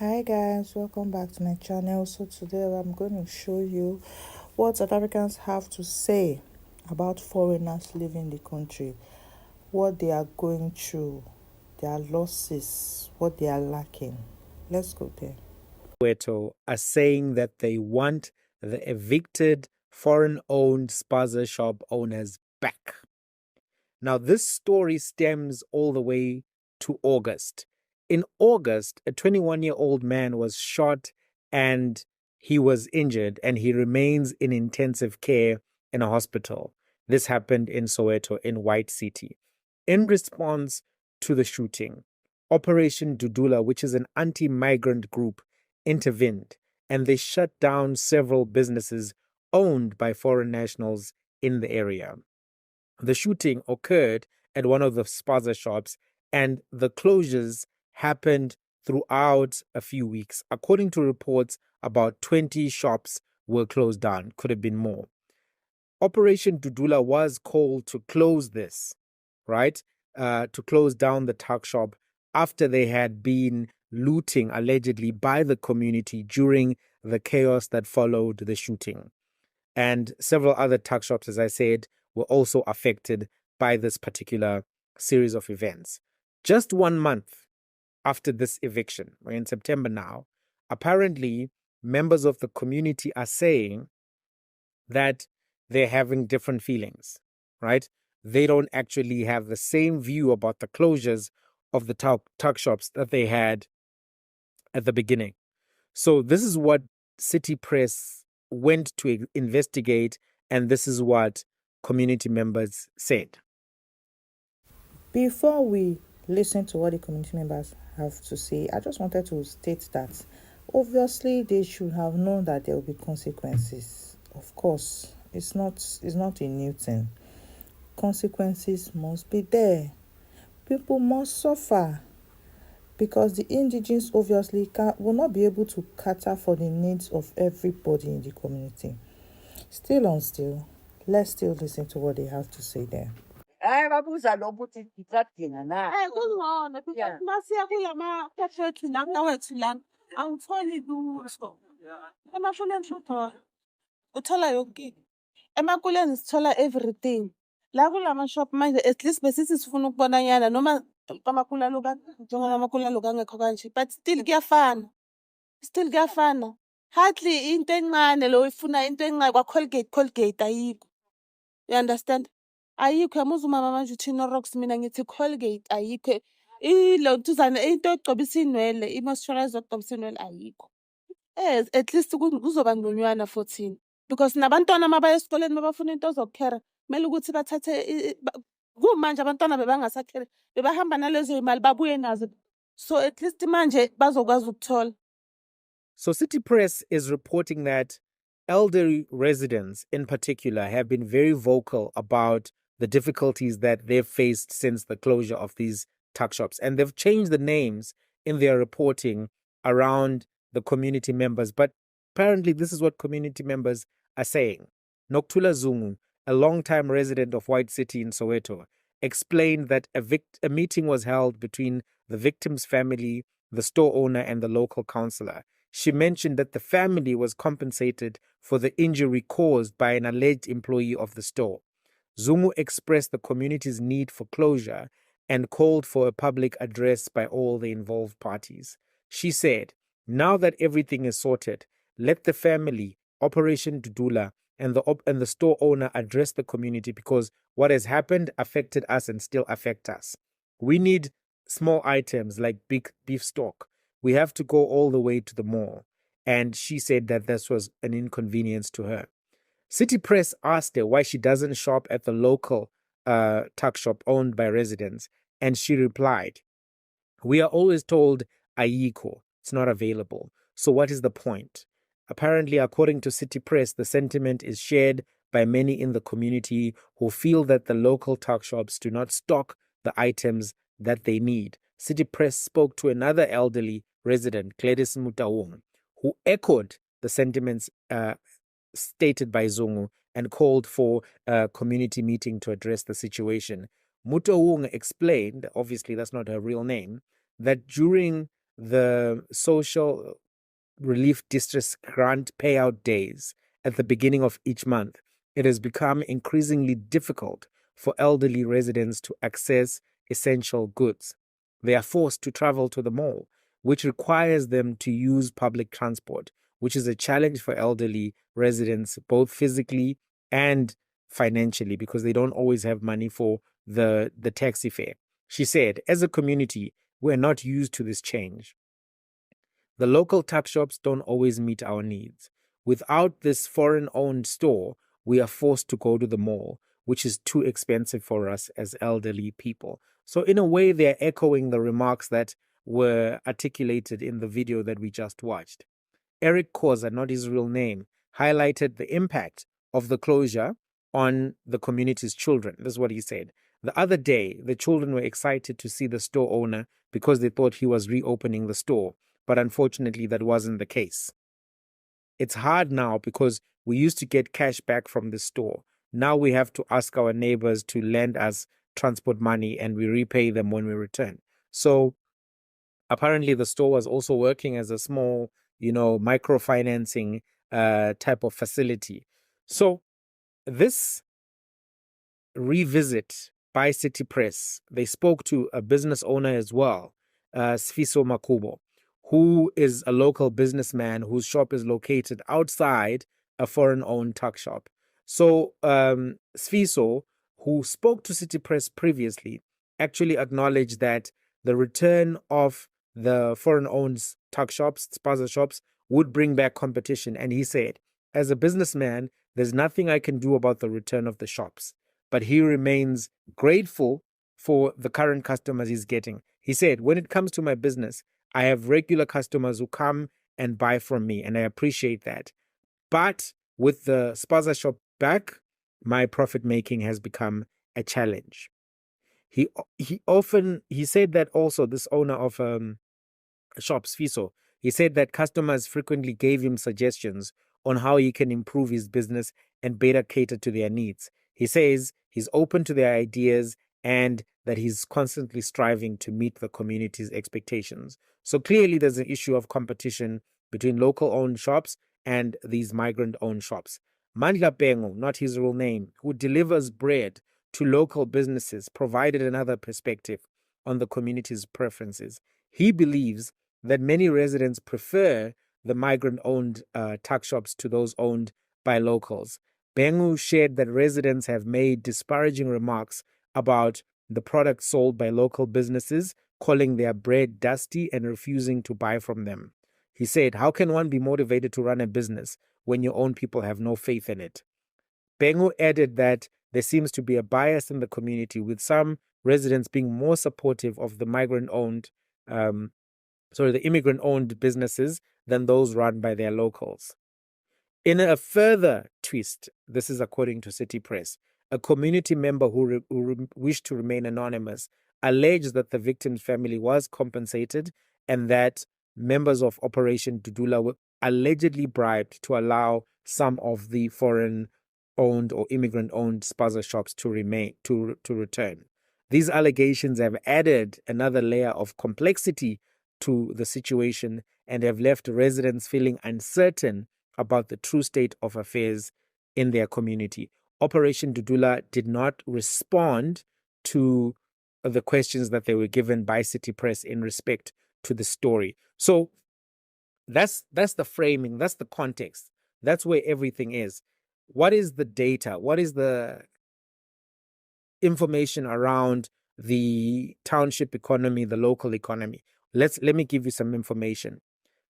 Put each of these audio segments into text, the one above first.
Hi guys, welcome back to my channel. So today I'm going to show you what South Africans have to say about foreigners leaving the country, what they are going through, their losses, what they are lacking. Let's go there. Soweto are saying that they want the evicted foreign-owned spaza shop owners back. Now, this story stems all the way to August. In August, a 21-year-old man was shot and he was injured and he remains in intensive care in a hospital. This happened in Soweto, in White City. In response to the shooting, Operation Dudula, which is an anti-migrant group, intervened and they shut down several businesses owned by foreign nationals in the area. The shooting occurred at one of the spaza shops, and the closures happened throughout a few weeks. According to reports, about 20 shops were closed down, could have been more. Operation Dudula was called to close this, right? To close down the tuck shop after they had been looting allegedly by the community during the chaos that followed the shooting. And several other tuck shops, as I said, were also affected by this particular series of events. Just 1 month after this eviction, we're in September now, apparently members of the community are saying that they're having different feelings, right? They don't actually have the same view about the closures of the tuck shops that they had at the beginning. So this is what City Press went to investigate, and this is what community members said. Before we listen to what the community members have to say, I just wanted to state that obviously they should have known that there will be consequences. Of course, it's not a new thing. Consequences must be there. People must suffer because the indigenes obviously will not be able to cater for the needs of everybody in the community. Still, let's still listen to what they have to say there. Babuza lo ukuthi ngitsadinga na. Kungona because masiya kulama kafethu lana wethu lana awutholi lutho. Emafuleni futhi uthola yonke. Emakuleni sithola everything. La kulama shop manje at least besithi sifuna ukubonanyana noma amakula loka njengoba amakula loka angekho kanje but still kuyafana. Hardly into encane lo ifuna into encane kwa Colgate ayikho. You understand? Ayikho yamuza umama manje uthi Rox mina ngithi Colgate ayikho. Ilo ntuzana into egcobisa inwele, i-moisturizer ogcobisa inwele ayikho. At least kuzoba ngconywana 14 because nabantwana mabaya esikoleni mabafuna into zokukhera kumele ukuthi bathathe kumanje abantwana bebangasakhera bebahamba nalezo imali babuye nazo so at least manje bazokwazi ukuthola. So City Press is reporting that elderly residents in particular have been very vocal about the difficulties that they've faced since the closure of these tuck shops. And they've changed the names in their reporting around the community members. But apparently this is what community members are saying. Nokuthula Zungu, a longtime resident of White City in Soweto, explained that a meeting was held between the victim's family, the store owner, and the local councillor. She mentioned that the family was compensated for the injury caused by an alleged employee of the store. Zungu expressed the community's need for closure and called for a public address by all the involved parties. She said, now that everything is sorted, let the family, Operation Dudula, and the store owner address the community because what has happened affected us and still affect us. We need small items like big beef stock. We have to go all the way to the mall. And she said that this was an inconvenience to her. City Press asked her why she doesn't shop at the local tuck shop owned by residents. And she replied, we are always told ayiko, it's not available. So what is the point? Apparently, according to City Press, the sentiment is shared by many in the community who feel that the local tuck shops do not stock the items that they need. City Press spoke to another elderly resident, Gladys Mutawung, who echoed the sentiments stated by Zungu and called for a community meeting to address the situation. Mutawung explained, obviously that's not her real name, that during the social relief distress grant payout days at the beginning of each month, it has become increasingly difficult for elderly residents to access essential goods. They are forced to travel to the mall, which requires them to use public transport, which is a challenge for elderly residents, both physically and financially, because they don't always have money for the taxi fare. She said, as a community, we're not used to this change. The local tuck shops don't always meet our needs. Without this foreign-owned store, we are forced to go to the mall, which is too expensive for us as elderly people. So in a way, they're echoing the remarks that were articulated in the video that we just watched. Eric Koza, not his real name, highlighted the impact of the closure on the community's children. This is what he said. The other day, the children were excited to see the store owner because they thought he was reopening the store. But unfortunately, that wasn't the case. It's hard now because we used to get cash back from the store. Now we have to ask our neighbors to lend us transport money and we repay them when we return. So apparently the store was also working as a small, microfinancing type of facility. So this revisit by City Press, they spoke to a business owner as well, Sfiso Makubo, who is a local businessman whose shop is located outside a foreign-owned tuck shop. So Sfiso, who spoke to City Press previously, actually acknowledged that the return of the foreign-owned tuck shops, spaza shops, would bring back competition. And he said, as a businessman, there's nothing I can do about the return of the shops. But he remains grateful for the current customers he's getting. He said, when it comes to my business, I have regular customers who come and buy from me, and I appreciate that. But with the spaza shop back, my profit making has become a challenge. He said that also, this owner of shops, Fiso, he said that customers frequently gave him suggestions on how he can improve his business and better cater to their needs. He says he's open to their ideas and that he's constantly striving to meet the community's expectations. So clearly there's an issue of competition between local-owned shops and these migrant-owned shops. Mandla Bengo, not his real name, who delivers bread to local businesses, provided another perspective on the community's preferences. He believes that many residents prefer the migrant-owned tuck shops to those owned by locals. Bengu shared that residents have made disparaging remarks about the products sold by local businesses, calling their bread dusty and refusing to buy from them. He said, how can one be motivated to run a business when your own people have no faith in it? Bengu added that there seems to be a bias in the community, with some residents being more supportive of the immigrant-owned businesses than those run by their locals. In a further twist, this is according to City Press, a community member who wished to remain anonymous alleged that the victim's family was compensated and that members of Operation Dudula were allegedly bribed to allow some of the foreign-owned or immigrant-owned spaza shops to return. These allegations have added another layer of complexity to the situation and have left residents feeling uncertain about the true state of affairs in their community. Operation Dudula did not respond to the questions that they were given by City Press in respect to the story. So that's the framing, that's the context, that's where everything is. What is the data? What is the information around the township economy, the local economy? Let me give you some information.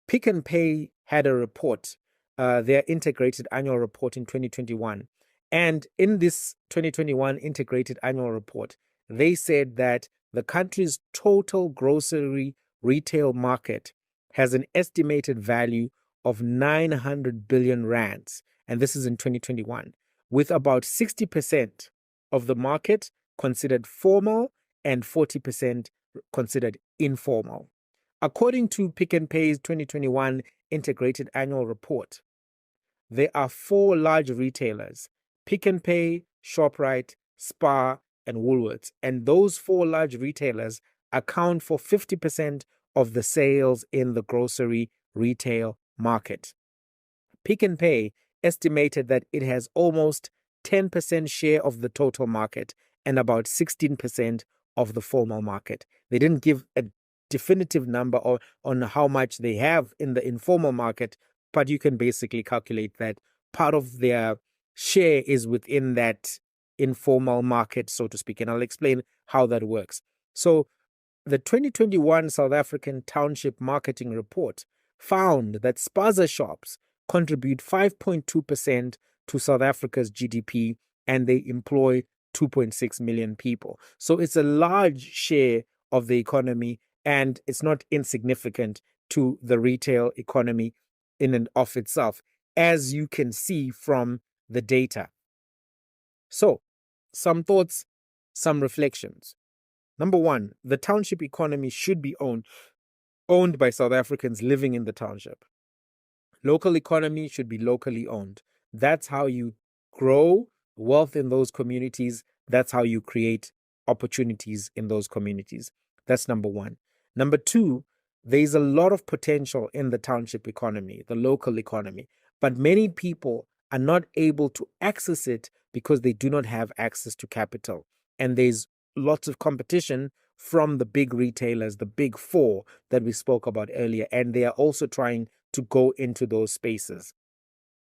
Pick n Pay had a report, their integrated annual report in 2021. And in this 2021 integrated annual report, they said that the country's total grocery retail market has an estimated value of 900 billion rands. And this is in 2021, with about 60% of the market considered formal and 40% considered informal. According to Pick n Pay's 2021 integrated annual report, there are 4 large retailers: Pick n Pay, ShopRite, Spar, and Woolworths. And those 4 large retailers account for 50% of the sales in the grocery retail market. Pick n Pay estimated that it has almost 10% share of the total market and about 16% of the formal market. They didn't give a definitive number on how much they have in the informal market, but you can basically calculate that part of their share is within that informal market, so to speak. And I'll explain how that works. So the 2021 South African Township Marketing Report found that spaza shops contribute 5.2% to South Africa's GDP, and they employ 2.6 million people. So it's a large share of the economy, and it's not insignificant to the retail economy in and of itself, as you can see from the data. So, some thoughts, some reflections. Number one, the township economy should be owned by South Africans living in the township. Local economy should be locally owned. That's how you grow wealth in those communities. That's how you create opportunities in those communities. That's number one. Number two, there's a lot of potential in the township economy, the local economy, but many people are not able to access it because they do not have access to capital. And there's lots of competition from the big retailers, the big four that we spoke about earlier, and they are also trying to go into those spaces.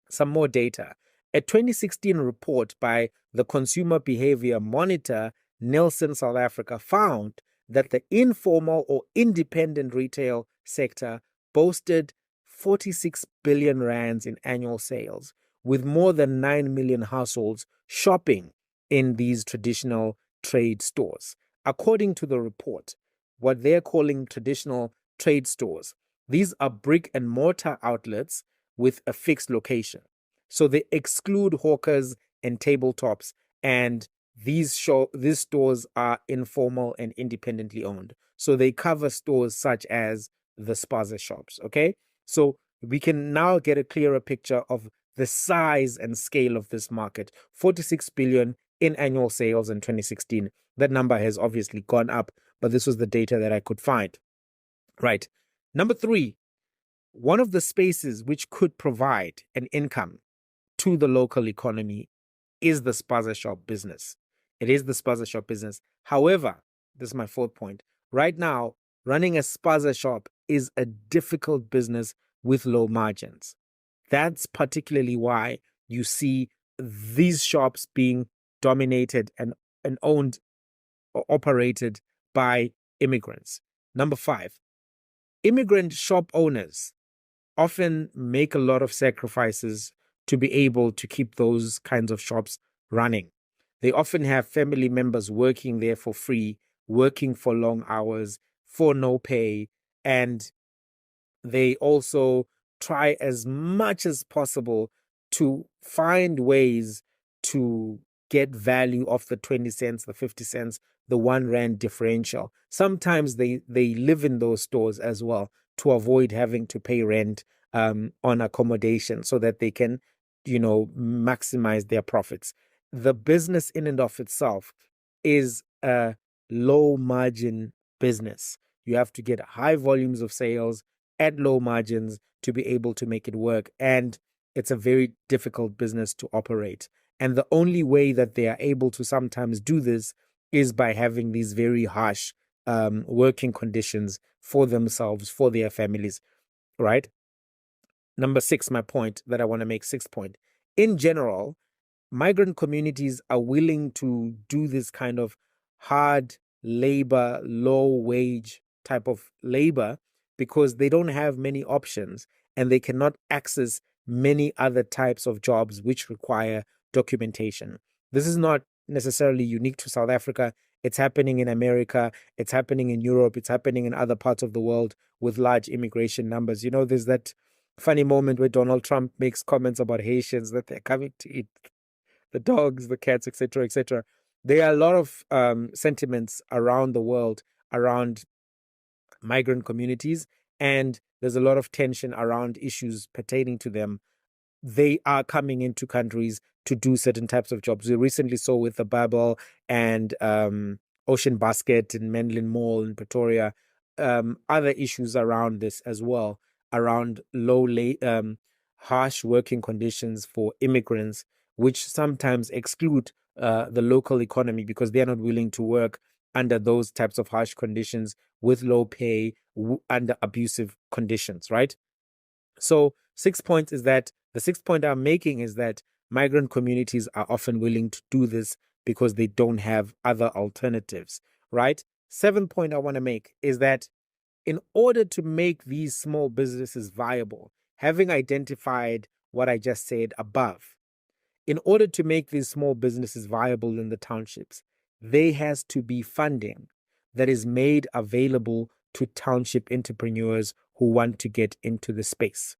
Some more data. A 2016 report by the Consumer Behavior Monitor, Nielsen South Africa, found that the informal or independent retail sector boasted 46 billion rands in annual sales, with more than 9 million households shopping in these traditional trade stores. According to the report, what they're calling traditional trade stores, these are brick and mortar outlets with a fixed location. So they exclude hawkers and tabletops, and these stores are informal and independently owned. So they cover stores such as the spaza shops, okay? So we can now get a clearer picture of the size and scale of this market. 46 billion in annual sales in 2016. That number has obviously gone up, but this was the data that I could find. Right. Number three, one of the spaces which could provide an income to the local economy is the spaza shop business. It is the spaza shop business. However, this is my fourth point. Right now, running a spaza shop is a difficult business with low margins. That's particularly why you see these shops being dominated and owned or operated by immigrants. Number five, immigrant shop owners often make a lot of sacrifices to be able to keep those kinds of shops running. They often have family members working there for free, working for long hours, for no pay, and they also try as much as possible to find ways to get value off the 20 cents, the 50 cents, the 1 rand differential. Sometimes they live in those stores as well to avoid having to pay rent on accommodation so that they can, maximize their profits. The business in and of itself is a low margin business. You have to get high volumes of sales at low margins to be able to make it work. And it's a very difficult business to operate. And the only way that they are able to sometimes do this is by having these very harsh working conditions for themselves, for their families, right? Number six, my point that I want to make, sixth point. In general, migrant communities are willing to do this kind of hard labor, low wage type of labor because they don't have many options and they cannot access many other types of jobs which require documentation. This is not necessarily unique to South Africa. It's happening in America. It's happening in Europe. It's happening in other parts of the world with large immigration numbers. There's that funny moment where Donald Trump makes comments about Haitians that they're coming to eat the dogs, the cats, etc., etc. There are a lot of sentiments around the world around migrant communities, and there's a lot of tension around issues pertaining to them. They are coming into countries to do certain types of jobs. We recently saw with the Babel and Ocean Basket in Menlyn Mall in Pretoria, other issues around this as well, around harsh working conditions for immigrants, which sometimes exclude the local economy because they're not willing to work under those types of harsh conditions with low pay, under abusive conditions, right? So the sixth point I'm making is that migrant communities are often willing to do this because they don't have other alternatives, right? Seventh point I want to make is that in order to make these small businesses viable, having identified what I just said above, in order to make these small businesses viable in the townships, there has to be funding that is made available to township entrepreneurs who want to get into the space.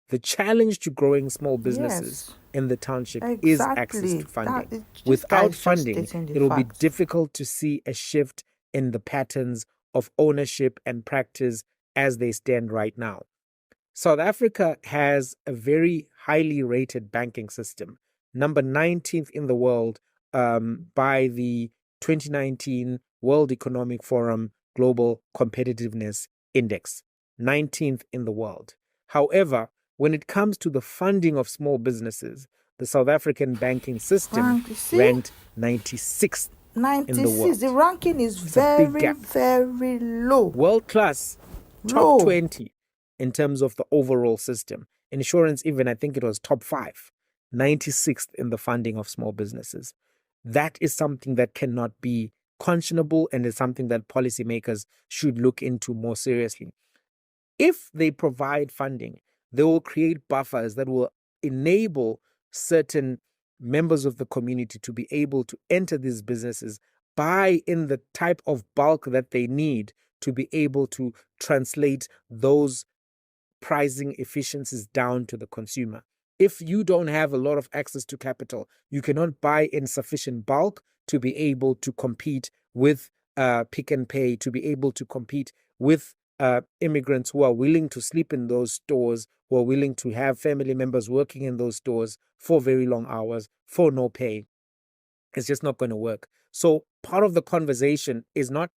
The challenge to growing small businesses Yes, in the township is access exactly. to funding. This guy Without is just funding, stating the it will be facts. difficult to see a shift in the patterns of ownership and practice as they stand right now. South Africa has a very highly rated banking system, number 19th in the world by the 2019 World Economic Forum Global Competitiveness Index, 19th in the world. However, when it comes to the funding of small businesses, the South African banking system ranked 96th in the 96. world. The ranking is It's a big very, gap. very low. World class, top Low. 20 in terms of the overall system. Insurance, even I think it was top 5, 96th in the funding of small businesses. That is something that cannot be conscionable and is something that policymakers should look into more seriously. If they provide funding, they will create buffers that will enable certain members of the community to be able to enter these businesses, buy in the type of bulk that they need to be able to translate those pricing efficiencies down to the consumer. If you don't have a lot of access to capital, you cannot buy in sufficient bulk to be able to compete with Pick and Pay, to be able to compete with immigrants who are willing to sleep in those stores, who are willing to have family members working in those stores for very long hours for no pay. It's just not going to work. So part of the conversation is not,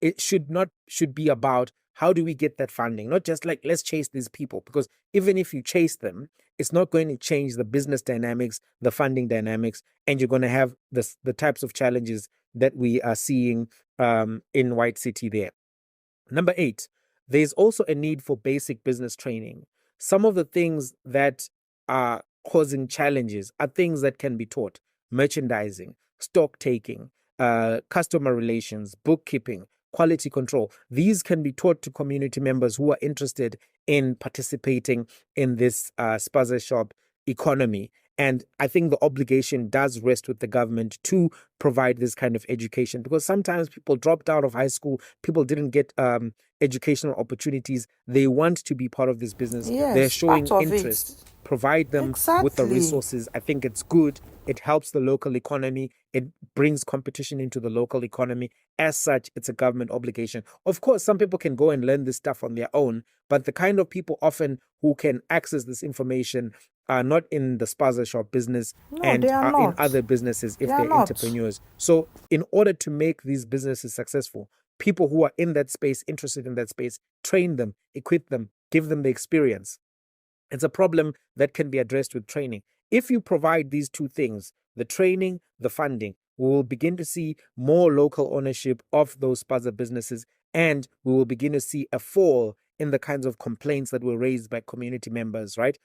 it should be about how do we get that funding, not just like let's chase these people, because even if you chase them, it's not going to change the business dynamics, the funding dynamics, and you're going to have the types of challenges that we are seeing in White City there. Number 8, there's also a need for basic business training. Some of the things that are causing challenges are things that can be taught: merchandising, stock taking, customer relations, bookkeeping, quality control. These can be taught to community members who are interested in participating in this spaza shop economy. And I think the obligation does rest with the government to provide this kind of education, because sometimes people dropped out of high school, people didn't get educational opportunities. They want to be part of this business. They're Yes, showing part of interest. it. Provide them with the Exactly. resources. I think it's good. It helps the local economy. It brings competition into the local economy. As such, it's a government obligation. Of course, some people can go and learn this stuff on their own, but the kind of people often who can access this information are not in the spaza shop business No, and they are are in not. other businesses if They are they're not. entrepreneurs. So in order to make these businesses successful, people who are in that space, interested in that space, train them, equip them, give them the experience. It's a problem that can be addressed with training. If you provide these two things, the training, the funding, we will begin to see more local ownership of those spaza businesses, and we will begin to see a fall in the kinds of complaints that were raised by community members, right?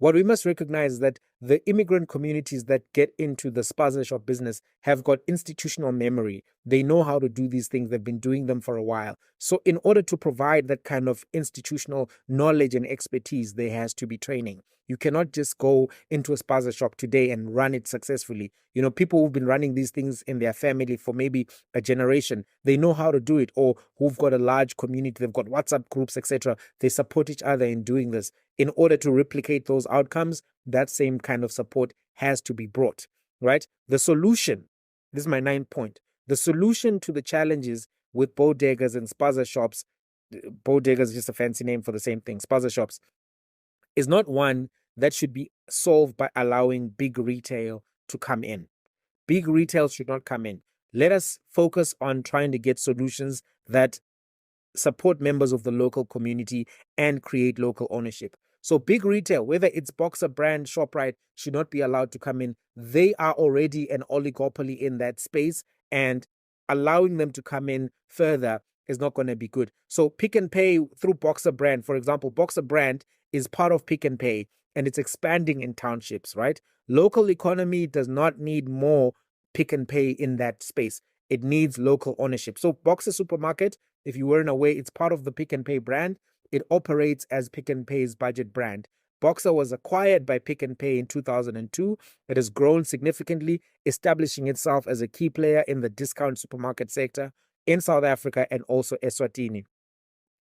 What we must recognize is that the immigrant communities that get into the spaza shop business have got institutional memory. They know how to do these things. They've been doing them for a while. So in order to provide that kind of institutional knowledge and expertise, there has to be training. You cannot just go into a spaza shop today and run it successfully. You know, people who've been running these things in their family for maybe a generation, they know how to do it, or who've got a large community, they've got WhatsApp groups, etc. They support each other in doing this. In order to replicate those outcomes, that same kind of support has to be brought, right? The solution, this is my 9th point, the solution to the challenges with bodegas and spaza shops, bodega is just a fancy name for the same thing, spaza shops, is not one that should be solved by allowing big retail to come in. Big retail should not come in. Let us focus on trying to get solutions that support members of the local community and create local ownership. So big retail, whether it's Boxer brand, ShopRite, should not be allowed to come in. They are already an oligopoly in that space, and allowing them to come in further is not going to be good. So Pick n Pay through Boxer brand, for example, Boxer brand is part of Pick n Pay and it's expanding in townships, right? Local economy does not need more Pick n Pay in that space. It needs local ownership. So Boxer Supermarket, if you weren't aware, it's part of the Pick n Pay brand. It operates as Pick n Pay's budget brand. Boxer was acquired by Pick n Pay in 2002. It has grown significantly, establishing itself as a key player in the discount supermarket sector in South Africa and also Eswatini.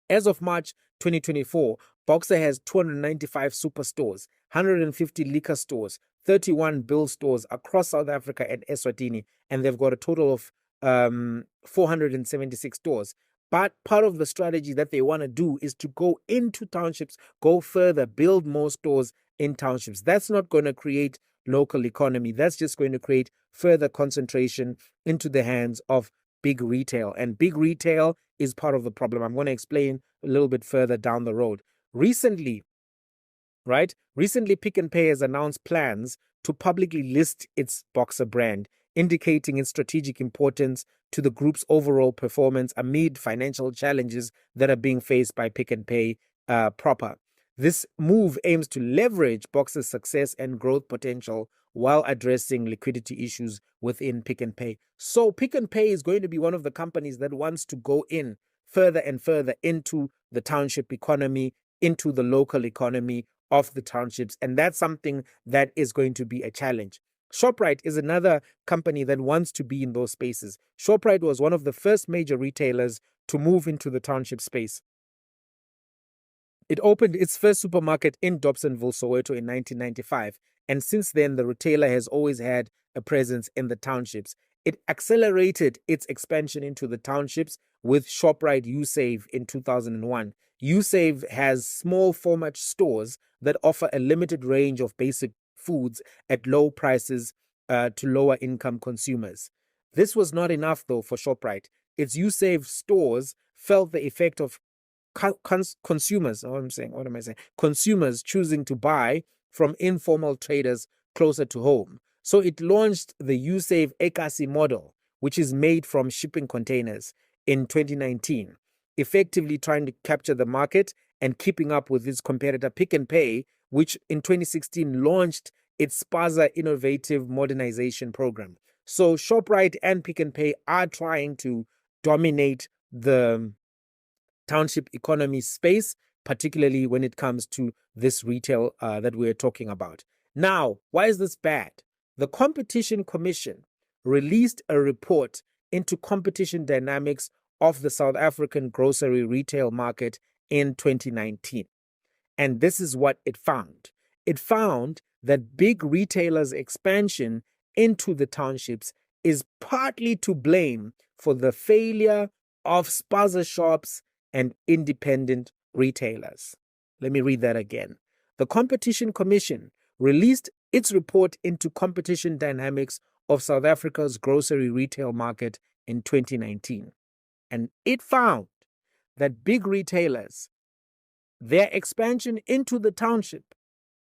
As of March 2024, Boxer has 295 superstores, 150 liquor stores, 31 bill stores across South Africa and Eswatini, and they've got a total of 476 stores. But part of the strategy that they want to do is to go into townships, go further, build more stores in townships. That's not going to create local economy. That's just going to create further concentration into the hands of big retail. And big retail is part of the problem. I'm going to explain a little bit further down the road. Recently, Pick n Pay has announced plans to publicly list its Boxer brand, indicating its strategic importance to the group's overall performance amid financial challenges that are being faced by Pick n Pay proper. This move aims to leverage Boxer's success and growth potential while addressing liquidity issues within Pick n Pay. So Pick n Pay is going to be one of the companies that wants to go in further and further into the township economy, into the local economy of the townships. And that's something that is going to be a challenge. ShopRite is another company that wants to be in those spaces. ShopRite was one of the first major retailers to move into the township space. It opened its first supermarket in Dobsonville, Soweto in 1995, and since then the retailer has always had a presence in the townships. It accelerated its expansion into the townships with ShopRite USave in 2001. USave has small format stores that offer a limited range of basic foods at low prices to lower income consumers. This was not enough though for ShopRite. Its USave stores felt the effect of consumers choosing to buy from informal traders closer to home. So it launched the USave Ekasi model, which is made from shipping containers, in 2019, effectively trying to capture the market and keeping up with its competitor Pick n Pay, which in 2016 launched its spaza innovative modernization program. So ShopRite and Pick n Pay are trying to dominate the township economy space, particularly when it comes to this retail that we're talking about. Now, why is this bad? The Competition Commission released a report into competition dynamics of the South African grocery retail market in 2019. And this is what it found. It found that big retailers' expansion into the townships is partly to blame for the failure of spaza shops and independent retailers. Let me read that again. The Competition Commission released its report into competition dynamics of South Africa's grocery retail market in 2019. And it found that big retailers, their expansion into the township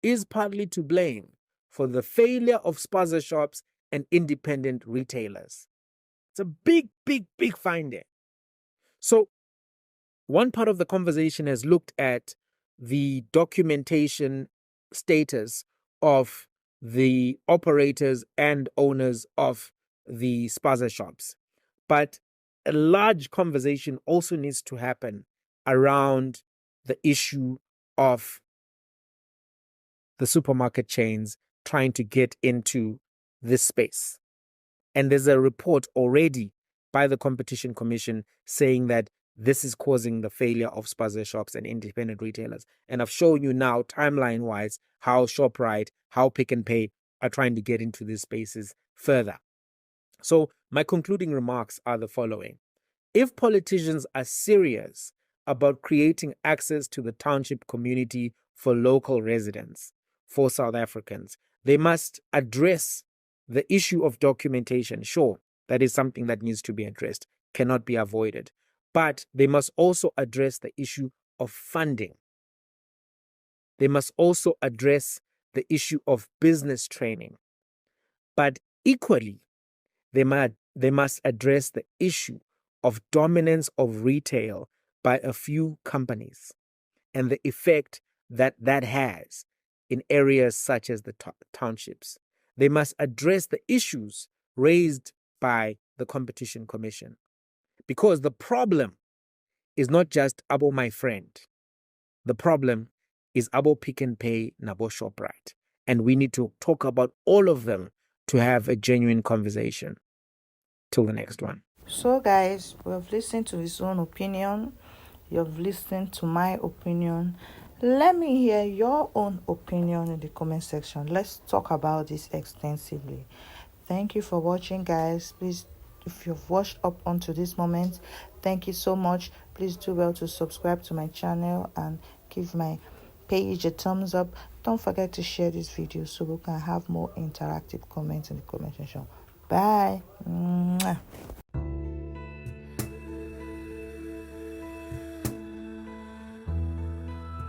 is partly to blame for the failure of spaza shops and independent retailers. It's a big finding. So one part of the conversation has looked at the documentation status of the operators and owners of the spaza shops. But a large conversation also needs to happen around the issue of the supermarket chains trying to get into this space. And there's a report already by the Competition Commission saying that this is causing the failure of spaza shops and independent retailers. And I've shown you now, timeline-wise, how ShopRite, how Pick n Pay are trying to get into these spaces further. So my concluding remarks are the following. If politicians are serious about creating access to the township community for local residents, for South Africans, they must address the issue of documentation. Sure, that is something that needs to be addressed, cannot be avoided. But they must also address the issue of funding. They must also address the issue of business training. But equally, they must address the issue of dominance of retail by a few companies and the effect that that has in areas such as the townships. They must address the issues raised by the Competition Commission, because the problem is not just Abo my friend. The problem is Abo Pick and Pay, Nabo Shoprite. And we need to talk about all of them to have a genuine conversation. Till the next one. So guys, we have listened to his own opinion. You have listened to my opinion. Let me hear your own opinion in the comment section. Let's talk about this extensively. Thank you for watching, guys. Please, if you've watched up until this moment, thank you so much. Please do well to subscribe to my channel and give my page a thumbs up. Don't forget to share this video so we can have more interactive comments in the comment section. Bye. Mwah.